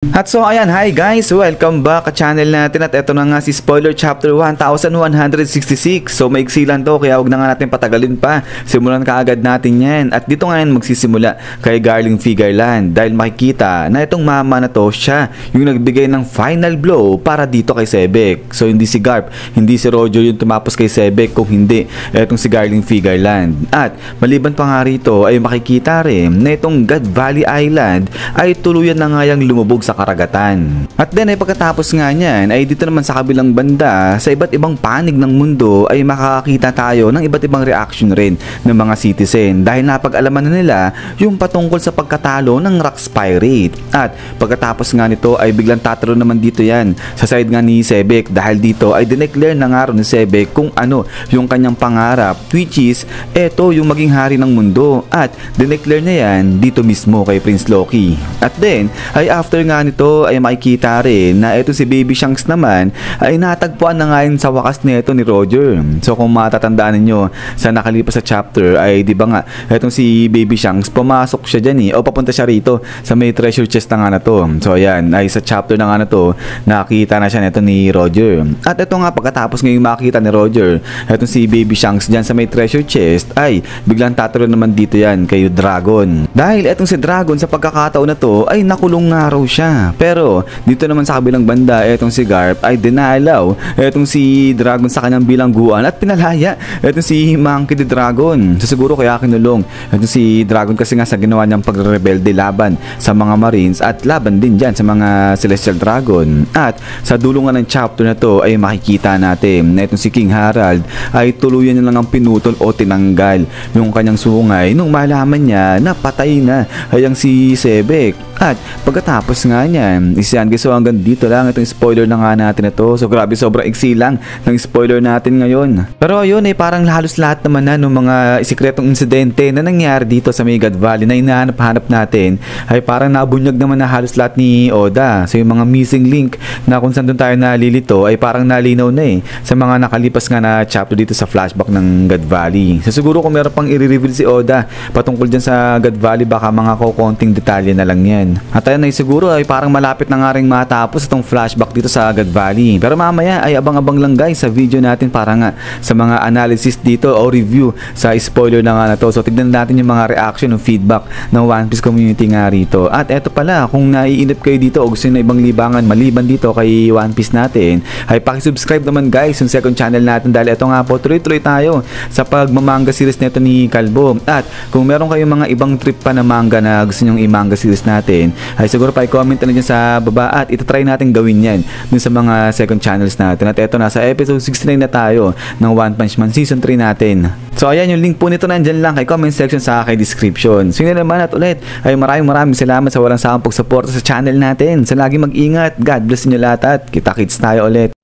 At so ayan, hi guys, welcome back sa channel natin at eto na nga si spoiler chapter 1166. So maiksi lang to kaya huwag na nga natin patagalin pa, simulan kaagad natin yan. At dito ngayon magsisimula kay Garling Figureland dahil makikita na itong mama na to siya yung nagbigay ng final blow para dito kay Sebek. So hindi si Garp, hindi si Roger yung tumapos kay Sebek, kung hindi etong si Garling Figureland. At maliban pa nga rito ay makikita rin na itong God Valley Island ay tuluyan na nga yung lumubog sa karagatan. At then ay pagkatapos nga niyan ay dito naman sa kabilang banda sa iba't ibang panig ng mundo ay makakakita tayo ng iba't ibang reaction rin ng mga citizen dahil napag-alaman na nila yung patungkol sa pagkatalo ng Rox Pirate. At pagkatapos nga nito ay biglang tatalo naman dito yan sa side nga ni Sebek dahil dito ay dineclare na nga rin ni Sebek kung ano yung kanyang pangarap, which is eto yung maging hari ng mundo, at dineclare na yan dito mismo kay Prince Loki. At then ay after nga nito ay makikita rin na ito si Baby Shanks naman ay natagpuan na nga yun sa wakas nito ni Roger. So kung matatandaan niyo sa nakalipas sa chapter ay di ba nga itong si Baby Shanks pumasok siya dyan o papunta siya rito sa may treasure chest na nga na to. So ayan ay sa chapter na nga na to nakita na siya nito ni Roger. At ito nga pagkatapos ngayong makita ni Roger itong si Baby Shanks dyan sa may treasure chest ay biglang tatalo naman dito yan kay Dragon. Dahil itong si Dragon sa pagkakataon na to ay nakulong nga raw siya. Pero dito naman sa kabilang banda etong si Garp ay dinalaw etong si Dragon sa kanyang bilangguan at pinalaya etong si Monkey the Dragon. So siguro kaya kinulong etong si Dragon kasi nga sa ginawa niyang pagrebelde laban sa mga Marines at laban din dyan sa mga Celestial Dragon. At sa dulo nga ng chapter na to ay makikita natin na etong si King Harald ay tuluyan niya lang ang pinutol o tinanggal yung kanyang sungay nung malaman niya na patay na ayang si Sebek. At pagkatapos nga niyan, isyan guys, so hanggang dito lang itong spoiler na nga natin ito. So grabe, sobrang iksi lang ng spoiler natin ngayon. Pero ayun ay parang halos lahat naman na ng mga sikretong insidente na nangyari dito sa may God Valley na hinahanap-hanap natin ay parang nabunyag naman na halos lahat ni Oda. So yung mga missing link na kung saan doon tayo nalilito ay parang nalinaw na sa mga nakalipas nga na chapter dito sa flashback ng God Valley. So siguro kung meron pang i-reveal si Oda patungkol dyan sa God Valley baka mga konting detalye na lang yan. At ayun ay siguro ay parang malapit na nga rin matapos itong flashback dito sa God Valley. Pero mamaya ay abang-abang lang guys sa video natin para nga sa mga analysis dito o review sa spoiler na nga na to. So tignan natin yung mga reaction o feedback ng One Piece community nga rito. At eto pala, kung naiinip kayo dito o gusto nyo na ibang libangan maliban dito kay One Piece natin ay pakisubscribe naman guys yung second channel natin dahil eto nga po tuloy-tuloy tayo sa pagmamanga series nito ni Kalbo. At kung meron kayong mga ibang trip pa na manga na gusto nyong i-manga series natin ay siguro pa i-comment na dyan sa baba at itatry natin gawin yan dun sa mga second channels natin. At eto nasa episode 69 na tayo ng One Punch Man Season 3 natin. So ayan yung link po nito nandyan lang kay comment section sa kay description. So yun naman at ulit ay maraming salamat sa walang sawang pagsuporta sa channel natin. So lagi mag-ingat, God bless nyo lahat at kita-kits tayo ulit.